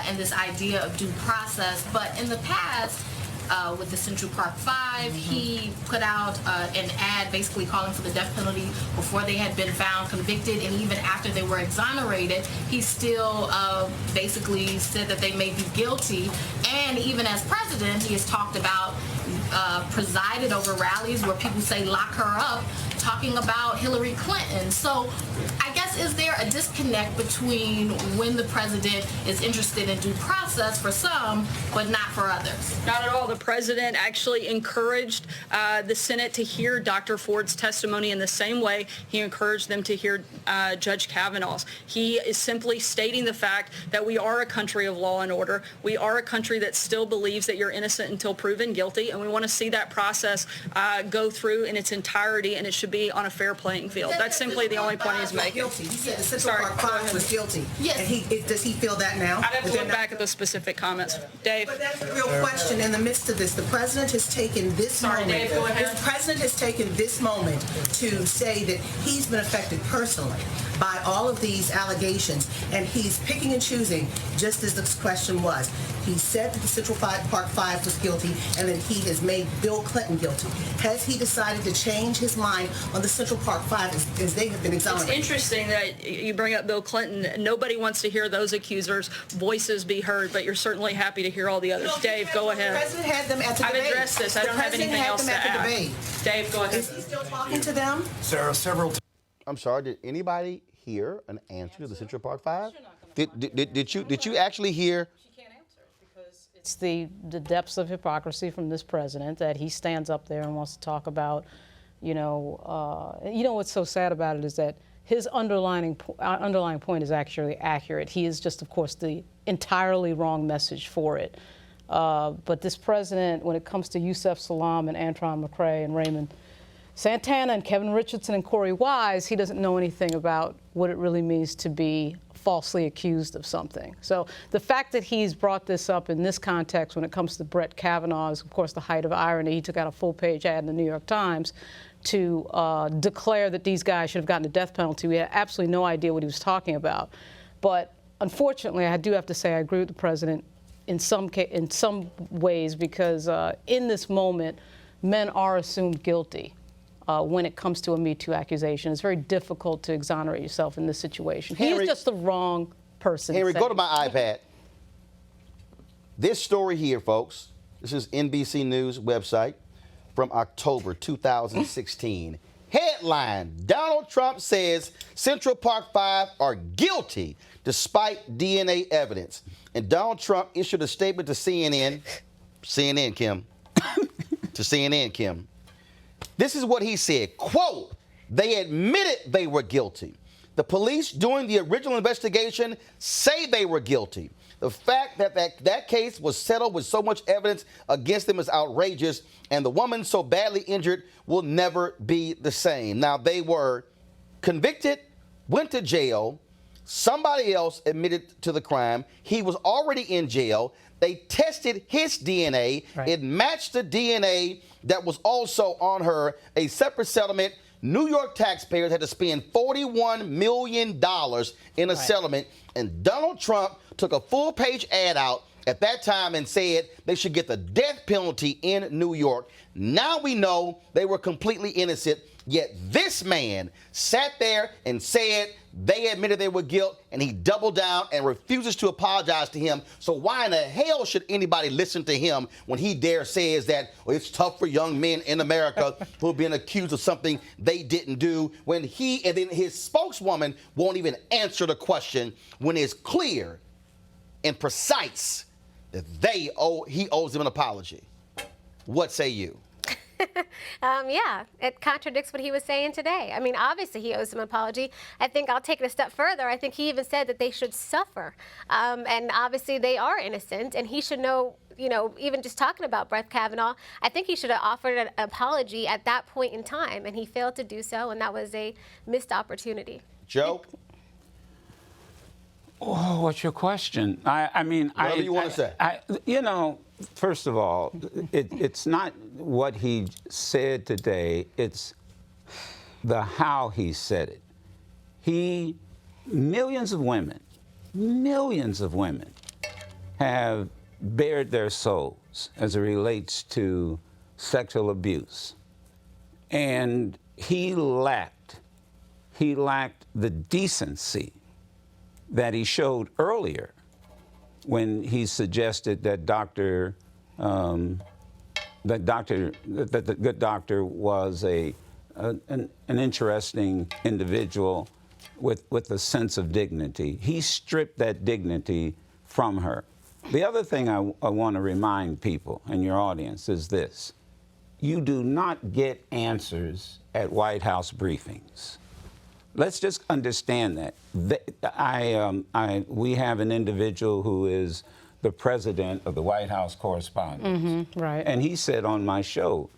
and this idea of due process. But in the past, with the Central Park Five, he put out an ad basically calling for the death penalty before they had been found convicted, and even after they were exonerated, he still basically said that they may be guilty. And even as president, he has talked about presided over rallies where people say lock her up, talking about Hillary Clinton. So I guess, is there a disconnect between when the president is interested in due process for some, but not for others? Not at all. The president actually encouraged the Senate to hear Dr. Ford's testimony in the same way he encouraged them to hear Judge Kavanaugh's. He is simply stating the fact that we are a country of law and order. We are a country that still believes that you're innocent until proven guilty, and we want to see that process go through in its entirety, and it should be on a fair playing field. That's simply the only point he's making. He said the Central Park Five was guilty. Yes. And does he feel that now? I'd have to look back at the specific comments. Dave. But that's the real question. In the midst of this, the president has taken this moment. Dave, go ahead. The president has taken this moment to say that he's been affected personally by all of these allegations, and he's picking and choosing, just as this question was. He said that the Central Park Five was guilty, and then he has made Bill Clinton guilty. Has he decided to change his mind on the Central Park Five as they have been exonerated? It's interesting that you bring up Bill Clinton. Nobody wants to hear those accusers' voices be heard, but you're certainly happy to hear all the others. Dave, go ahead. The president had them at the debate. I've addressed this. I don't have anything else to add. Dave, go ahead. Is he still talking to them? Sarah, several times. I'm sorry, did anybody hear an answer to the Central Park Five? Did you actually hear? She can't answer because it's the depths of hypocrisy from this president that he stands up there and wants to talk about, what's so sad about it is that his underlying point is actually accurate. He is just, of course, the entirely wrong message for it. But this president, when it comes to Yusef Salaam and Antron McCray and Raymond Santana and Kevin Richardson and Corey Wise, he doesn't know anything about what it really means to be falsely accused of something. So the fact that he's brought this up in this context when it comes to Brett Kavanaugh is, of course, the height of irony. He took out a full-page ad in the New York Times to declare that these guys should have gotten a death penalty. We had absolutely no idea what he was talking about. But unfortunately, I do have to say I agree with the president in some ways, because in this moment, men are assumed guilty when it comes to a Me Too accusation. It's very difficult to exonerate yourself in this situation. Henry, he's just the wrong person. Henry, go to my iPad. This story here, folks, this is NBC News website from October 2016. Headline, Donald Trump says Central Park 5 are guilty despite DNA evidence. And Donald Trump issued a statement to CNN, Kim, to CNN, Kim. This is what he said, quote, they admitted they were guilty. The police doing the original investigation say they were guilty. The fact that that case was settled with so much evidence against them is outrageous, and the woman so badly injured will never be the same. Now, they were convicted, went to jail. Somebody else admitted to the crime. He was already in jail. They tested his DNA. Right. It matched the DNA that was also on her. A separate settlement. New York taxpayers had to spend $41 million in a settlement, and Donald Trump took a full-page ad out at that time and said they should get the death penalty in New York. Now we know they were completely innocent, yet this man sat there and said they admitted they were guilty, and he doubled down and refuses to apologize to him. So why in the hell should anybody listen to him when he says that it's tough for young men in America who have been accused of something they didn't do, when he and then his spokeswoman won't even answer the question when it's clear and precise that he owes them an apology. What say you? Yeah, it contradicts what he was saying today. I mean, obviously he owes them an apology. I think I'll take it a step further. I think he even said that they should suffer. And obviously they are innocent, and he should know, even just talking about Brett Kavanaugh, I think he should have offered an apology at that point in time, and he failed to do so, and that was a missed opportunity. Joe? Oh, what's your question? Whatever you want to say. First of all, it's not what he said today, it's the how he said it. Millions of women have bared their souls as it relates to sexual abuse. And he lacked the decency that he showed earlier when he suggested that the good doctor was an interesting individual with a sense of dignity. He stripped that dignity from her. The other thing I want to remind people and your audience is this. You do not get answers at White House briefings. Let's just understand that. We have an individual who is the president of the White House Correspondents. Mm-hmm, right. And he said on my show,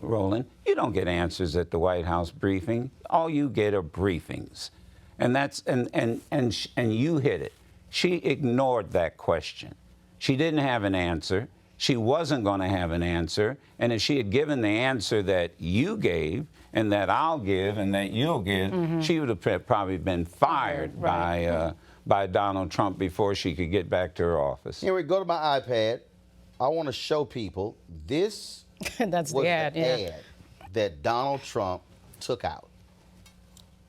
Roland, you don't get answers at the White House briefing. All you get are briefings. And and you hit it. She ignored that question. She didn't have an answer. She wasn't going to have an answer. And if she had given the answer that you gave, and that I'll give, and that you'll give, she would have probably been fired by Donald Trump before she could get back to her office. Here we go to my iPad. I want to show people this. That's the ad, ad that Donald Trump took out.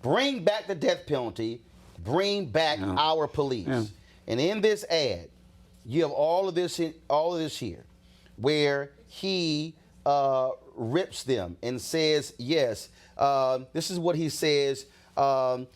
Bring back the death penalty. Bring back our police. Yeah. And in this ad, you have all of this here, where he rips them and says, yes, this is what he says.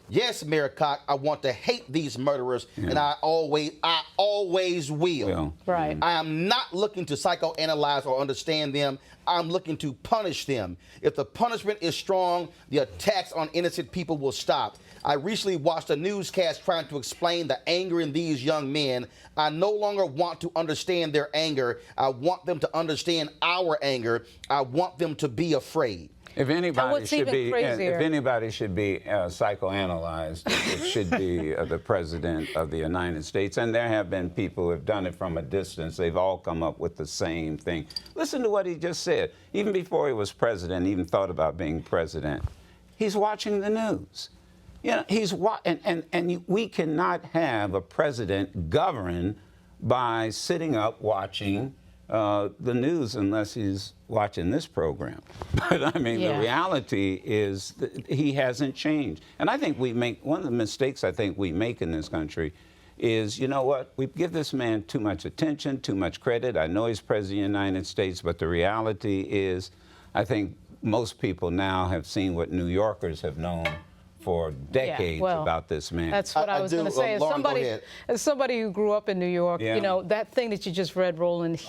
Yes, Mayor Koch, I want to hate these murderers, and I always will. Yeah. Right. I am not looking to psychoanalyze or understand them. I'm looking to punish them. If the punishment is strong, the attacks on innocent people will stop. I recently watched a newscast trying to explain the anger in these young men. I no longer want to understand their anger. I want them to understand our anger. I want them to be afraid. If anybody should be, crazier, if anybody should be psychoanalyzed, it should be the President of the United States. And there have been people who have done it from a distance. They've all come up with the same thing. Listen to what he just said. Even before he was president, even thought about being president, he's watching the news. You know, we cannot have a president govern by sitting up watching the news unless he's watching this program. But I mean, the reality is that he hasn't changed. And I think one of the mistakes I think we make in this country is, you know what, we give this man too much attention, too much credit. I know he's president of the United States, but the reality is, I think most people now have seen what New Yorkers have known for decades about this man. That's what I was going to say. As somebody who grew up in New York, you know, that thing that you just read, Roland,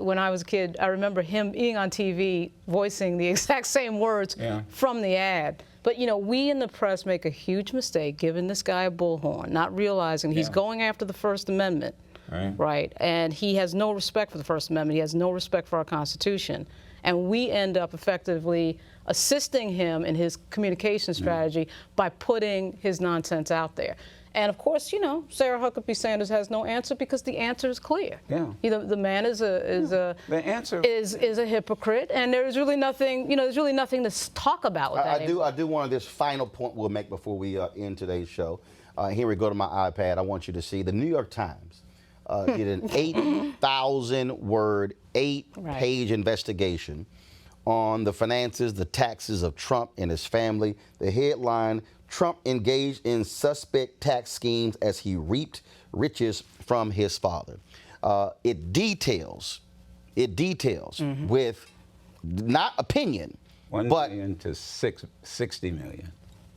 when I was a kid, I remember him being on TV voicing the exact same words from the ad. But, you know, we in the press make a huge mistake giving this guy a bullhorn, not realizing he's going after the First Amendment, right? And he has no respect for the First Amendment. He has no respect for our Constitution. And we end up effectively assisting him in his communication strategy by putting his nonsense out there. And of course, you know, Sarah Huckabee Sanders has no answer because the answer is clear. The man is a hypocrite, and there's really nothing, you know, there's really nothing to talk about with that. I do want this final point we'll make before we end today's show. Here we go to my iPad. I want you to see the New York Times did an 8,000-word, 8-page investigation on the finances, the taxes of Trump and his family. The headline, Trump engaged in suspect tax schemes as he reaped riches from his father. It details with not opinion, 1 million to 60 million.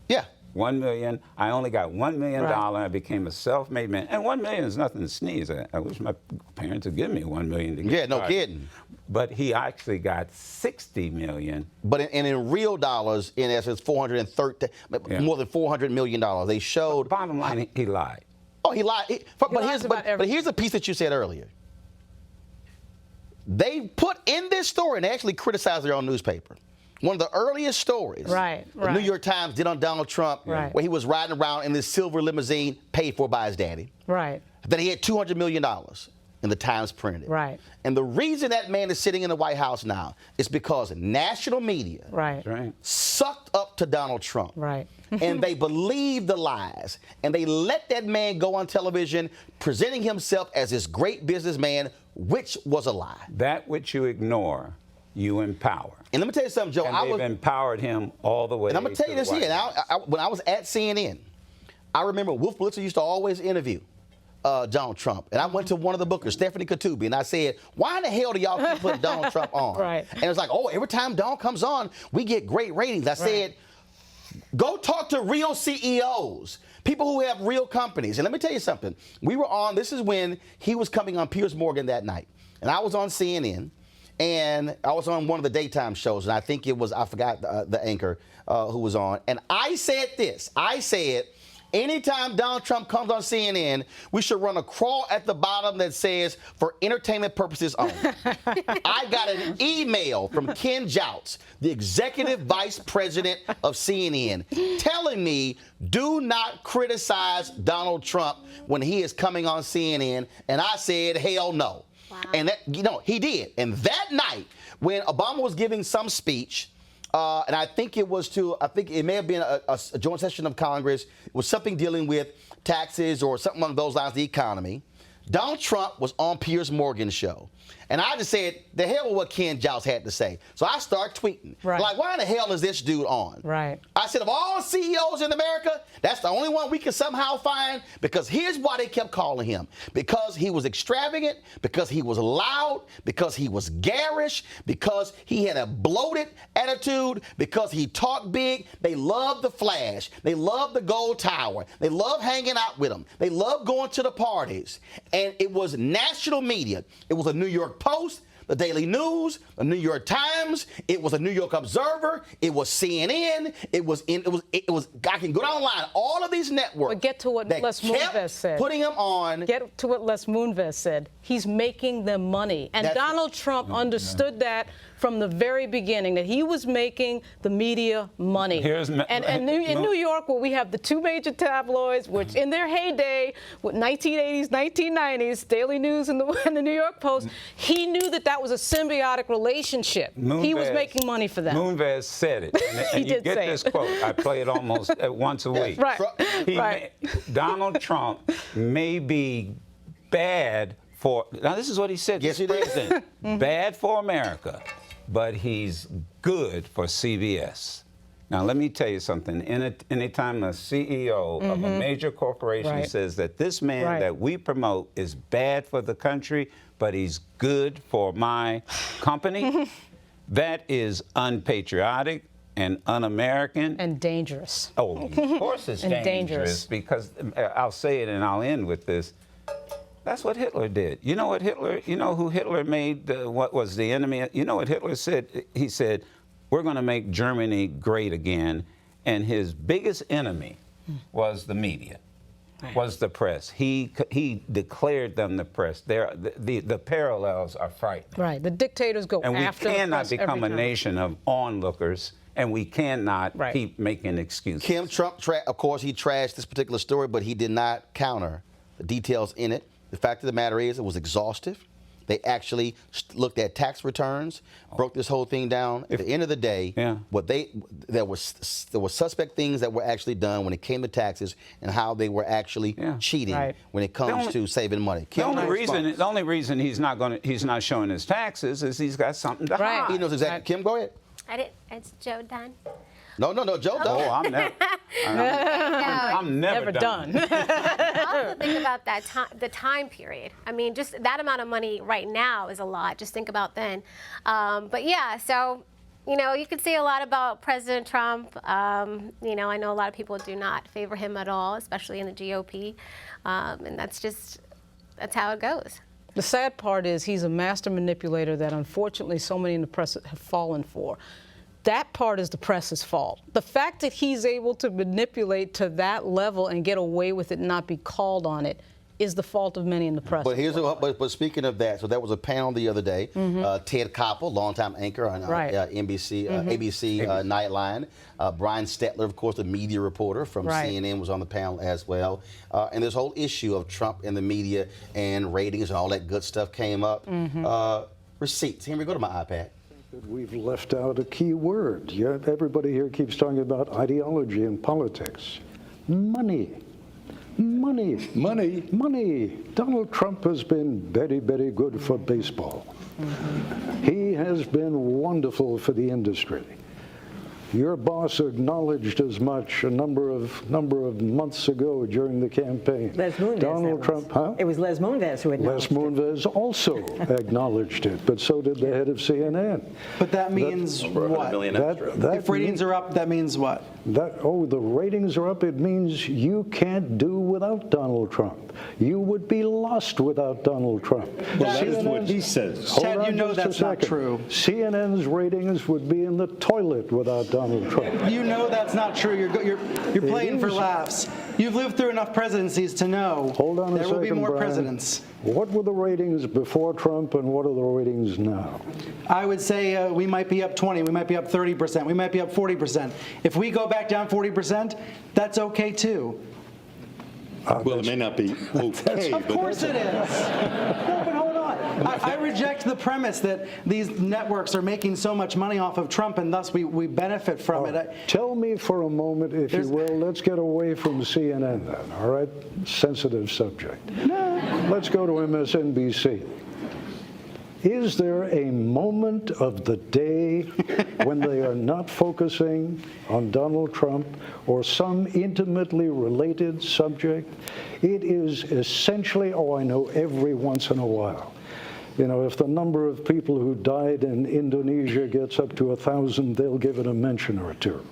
Yeah. 1 million. I only got $1 million. I became a self-made man. And 1 million is nothing to sneeze at. I wish my parents would give me 1 million to get no kidding. But he actually got 60 million. But in real dollars, in essence, more than $400 million. They showed. But bottom line, he lied. Oh, he lied. But here's the piece that you said earlier. They put in this story, and they actually criticized their own newspaper. One of the earliest stories the New York Times did on Donald Trump, where he was riding around in this silver limousine paid for by his daddy. That he had $200 million, and the Times printed it. And the reason that man is sitting in the White House now is because national media sucked up to Donald Trump. And they believed the lies. And they let that man go on television presenting himself as this great businessman, which was a lie. That which you ignore, you empower. And let me tell you something, Joe. And they've empowered him all the way. And I'm going to tell you this here. When I was at CNN, I remember Wolf Blitzer used to always interview Donald Trump. And I went to one of the bookers, Stephanie Katubi, and I said, why in the hell do y'all keep putting Donald Trump on? And it was like, oh, every time Donald comes on, we get great ratings. I said, go talk to real CEOs, people who have real companies. And let me tell you something. We were on, this is when he was coming on Piers Morgan that night. And I was on CNN. And I was on one of the daytime shows, and I think it was, I forgot the anchor who was on. And I said this. I said, anytime Donald Trump comes on CNN, we should run a crawl at the bottom that says, for entertainment purposes only. I got an email from Ken Jouts, the executive vice president of CNN, telling me, do not criticize Donald Trump when he is coming on CNN. And I said, hell no. And that, you know, he did. And that night, when Obama was giving some speech, and I think it was I think it may have been a joint session of Congress, it was something dealing with taxes or something along those lines, the economy. Donald Trump was on Piers Morgan's show. And I just said, the hell with what Ken Jouts had to say. So I start tweeting. Like, why in the hell is this dude on? I said, of all CEOs in America, that's the only one we can somehow find, because here's why they kept calling him. Because he was extravagant, because he was loud, because he was garish, because he had a bloated attitude, because he talked big. They loved the flash. They loved the gold tower. They loved hanging out with him. They loved going to the parties. And it was national media. It was a New York Post, the Daily News, the New York Times. It was a New York Observer. It was CNN. It was. I can go down the line. All of these networks. But get to what Les Moonves said. Putting him on. Get to what Les Moonves said. He's making them money, and Donald Trump understood that from the very beginning that he was making the media money. In New York, where we have the two major tabloids, which in their heyday, with 1980s, 1990s, Daily News and the New York Post, he knew that that was a symbiotic relationship. He was making money for them. Moonves said it. And you get this quote. I play it almost once a week. Donald Trump may be bad for, now this is what he said, yes, he president, bad for America, but he's good for CBS. Now, let me tell you something. Anytime a CEO of a major corporation says that this man that we promote is bad for the country, but he's good for my company, that is unpatriotic and un-American. And dangerous. Oh, of course it's dangerous because I'll say it and I'll end with this. That's what Hitler did. You know what Hitler, you know who Hitler made, what was the enemy? You know what Hitler said? He said, we're going to make Germany great again. And his biggest enemy was the media, was the press. He declared them the press. The parallels are frightening. Right. The dictators go and after the press. And we cannot become a nation of onlookers. And we cannot keep making excuses. Kim, Trump, of course, he trashed this particular story, but he did not counter the details in it. The fact of the matter is it was exhaustive. They actually looked at tax returns, broke this whole thing down. At the end of the day, there were suspect things that were actually done when it came to taxes and how they were actually cheating when it comes to saving money. The only reason he's not showing his taxes is he's got something to hide. He knows exactly. Kim, go ahead. It's Joe done. No, Joe done. Oh, I'm never done. Also think about that the time period. I mean, just that amount of money right now is a lot. Just think about then. But yeah, so you know, you could say a lot about President Trump. You know, I know a lot of people do not favor him at all, especially in the GOP, and that's how it goes. The sad part is he's a master manipulator that unfortunately so many in the press have fallen for. That part is the press's fault. The fact that he's able to manipulate to that level and get away with it and not be called on it is the fault of many in the press. But speaking of that, so there was a panel the other day. Ted Koppel, longtime anchor on ABC Nightline. Brian Stetler, of course, the media reporter from CNN, was on the panel as well. And this whole issue of Trump and the media and ratings and all that good stuff came up. Receipts. Henry, go to my iPad. We've left out a key word. Yet everybody here keeps talking about ideology and politics. Money. Money. Money. Money. Donald Trump has been very, very good for baseball. He has been wonderful for the industry. Your boss acknowledged as much a number of months ago during the campaign. Les Moonves. Donald Trump, huh? It was Les Moonves who acknowledged it. Les Moonves also acknowledged it, but so did the head of CNN. But that means what? If ratings are up, that means what? The ratings are up. It means you can't do without Donald Trump. You would be lost without Donald Trump. Well, that is what he says. Ted, you know that's not true. CNN's ratings would be in the toilet without Donald Trump. You know that's not true. You're playing for laughs. You've lived through enough presidencies to know there will be more presidents. What were the ratings before Trump and what are the ratings now? I would say we might be up 20, we might be up 30%, we might be up 40%. If we go back down 40%, that's okay too. Well, it may not be okay. Of course it is. No, but hold on. I reject the premise that these networks are making so much money off of Trump and thus we benefit from it. Tell me for a moment, if you will, let's get away from CNN then, all right? Sensitive subject. No. Let's go to MSNBC. Is there a moment of the day when they are not focusing on Donald Trump or some intimately related subject? It is essentially, I know every once in a while. You know, if the number of people who died in Indonesia gets up to 1,000, they'll give it a mention or two.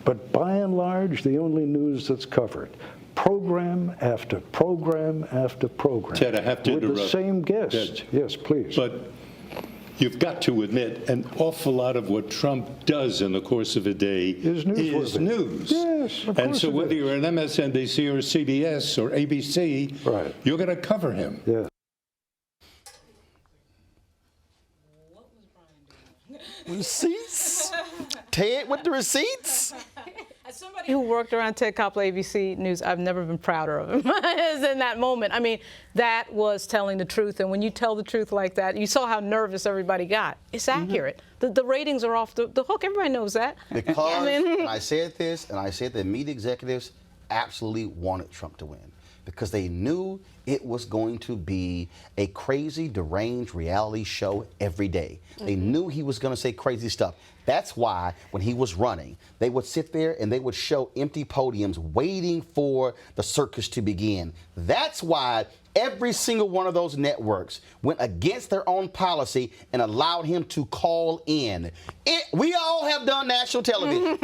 But by and large, the only news that's covered, program after program after program. Ted, I have to interrupt. With the same guest. Ted, yes, please. But you've got to admit, an awful lot of what Trump does in the course of a day is news. Yes, of course. And so whether you're an MSNBC or CBS or ABC, you're going to cover him. Yeah. Receipts? Ted with the receipts? As somebody who worked around Ted Koppel, ABC News, I've never been prouder of him as in that moment. I mean, that was telling the truth. And when you tell the truth like that, you saw how nervous everybody got. It's accurate. The ratings are off the hook. Everybody knows that. Because, and I said this, and I said that media executives absolutely wanted Trump to win because they knew it was going to be a crazy, deranged reality show every day. They knew he was going to say crazy stuff. That's why when he was running, they would sit there and they would show empty podiums waiting for the circus to begin. That's why every single one of those networks went against their own policy and allowed him to call in. We all have done national television.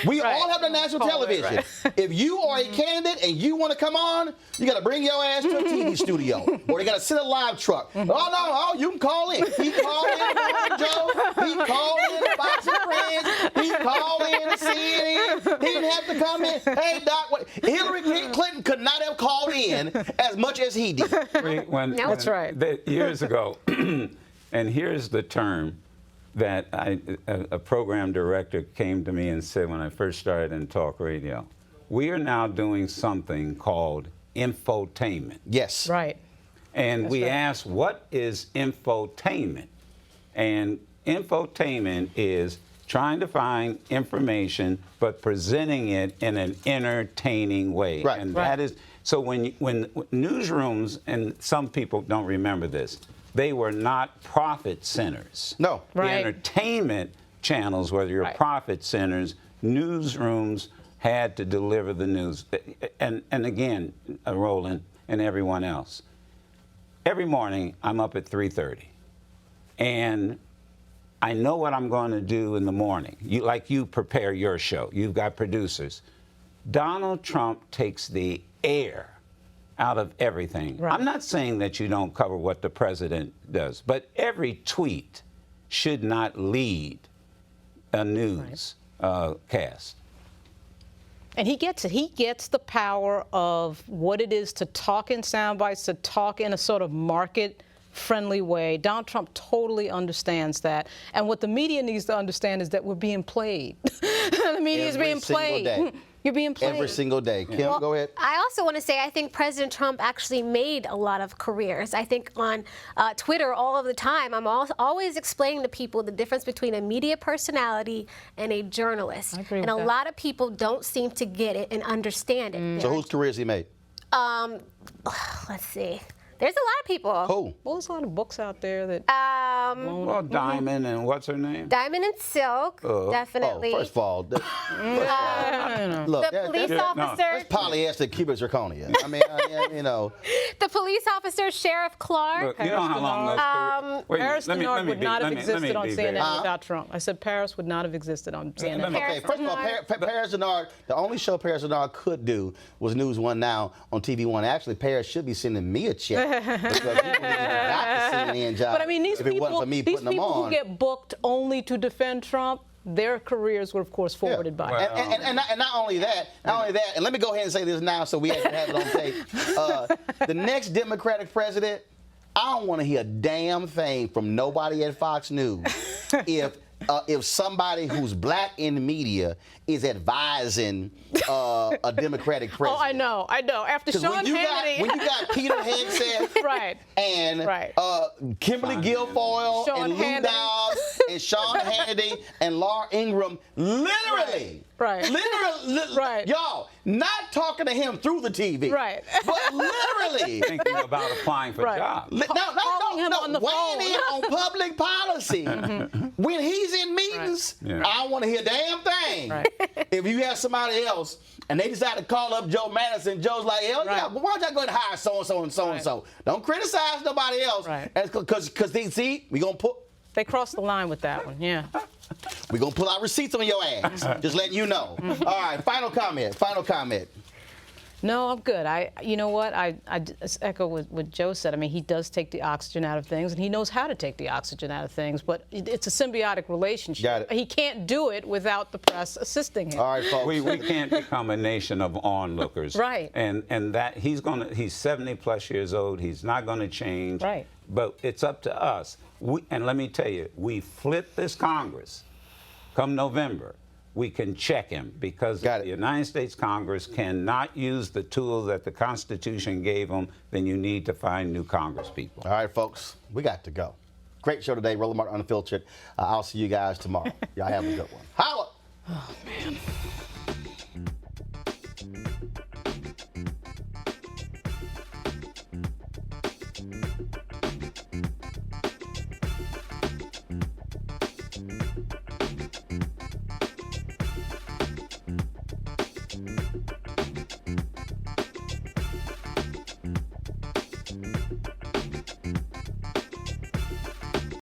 We all have done national television. If you are a candidate and you want to come on, you got to bring your ass to a TV studio, or you got to send a live truck. Oh, you can call in. He called in Roland Joe. He called in Fox and Friends. He called in CNN. He didn't have to come in. Hey, Doc, Hillary Clinton could not have called in as much as he did. That's right. Years ago, and here's the term that a program director came to me and said when I first started in talk radio. We are now doing something called infotainment. Yes. Right. And we asked, what is infotainment? And infotainment is trying to find information but presenting it in an entertaining way. Right. And that is, so when newsrooms, and some people don't remember this, they were not profit centers. No. The entertainment channels were your profit centers. Newsrooms had to deliver the news. And again, Roland and everyone else, every morning I'm up at 3:30. And I know what I'm going to do in the morning. You prepare your show. You've got producers. Donald Trump takes the air out of everything. Right. I'm not saying that you don't cover what the president does, but every tweet should not lead a news cast. And he gets it. He gets the power of what it is to talk in sound bites, to talk in a sort of market-friendly way. Donald Trump totally understands that. And what the media needs to understand is that we're being played. The media is being played. You're being played. Every single day. Kim, go ahead. I also want to say I think President Trump actually made a lot of careers. I think on Twitter all of the time, I'm always explaining to people the difference between a media personality and a journalist. I agree and with a that. lot of people don't seem to get it and understand it. So whose careers he made? Let's see. There's a lot of people. Who? Well, there's a lot of books out there that. Well, Diamond and what's her name? Diamond and Silk, definitely. First of all, look, the police officer. That's polyester cubic zirconia. I mean, you know. The police officer, Sheriff Clark. Look, you know how long those Paris Denard would not have existed on CNN without Trump. I said Paris would not have existed on CNN. Okay, first of all, Paris Denard, the only show Paris Denard could do was News One Now on TV One. Actually, Paris should be sending me a check. Because people got the CNN job. But I mean, these people who get booked only to defend Trump, their careers were, of course, forwarded by him. And not only that, and let me go ahead and say this now so we actually have it on tape. The next Democratic president, I don't want to hear a damn thing from nobody at Fox News if somebody who's black in the media is advising a Democratic president. Oh, I know. After Sean Hannity. When you got Peter Hegseth and Kimberly Guilfoyle and Lou Dobbs and Sean Hannity and Laura Ingraham literally, y'all, not talking to him through the TV. But literally. Thinking about applying for jobs. No, weighing in on public policy. When he's in meetings, I don't want to hear a damn thing. If you have somebody else and they decide to call up Joe Madison, Joe's like, hell yeah, why don't y'all go and hire so-and-so and so-and-so? Don't criticize nobody else. Because they see, we going to put. They crossed the line with that one, yeah. We're going to pull out receipts on your ass. Just letting you know. All right, final comment. No, I'm good. You know what? I just echo what Joe said. I mean, he does take the oxygen out of things, and he knows how to take the oxygen out of things. But it's a symbiotic relationship. Got it. He can't do it without the press assisting him. All right, folks. We can't become a nation of onlookers. Right. And that he's 70+ years old. He's not going to change. Right. But it's up to us. and let me tell you, we flip this Congress come November, we can check him, because if the United States Congress cannot use the tool that the Constitution gave them, then you need to find new Congress people. All right, folks, we got to go. Great show today, Roland Martin Unfiltered. I'll see you guys tomorrow. Y'all have a good one. Holla! Oh, man.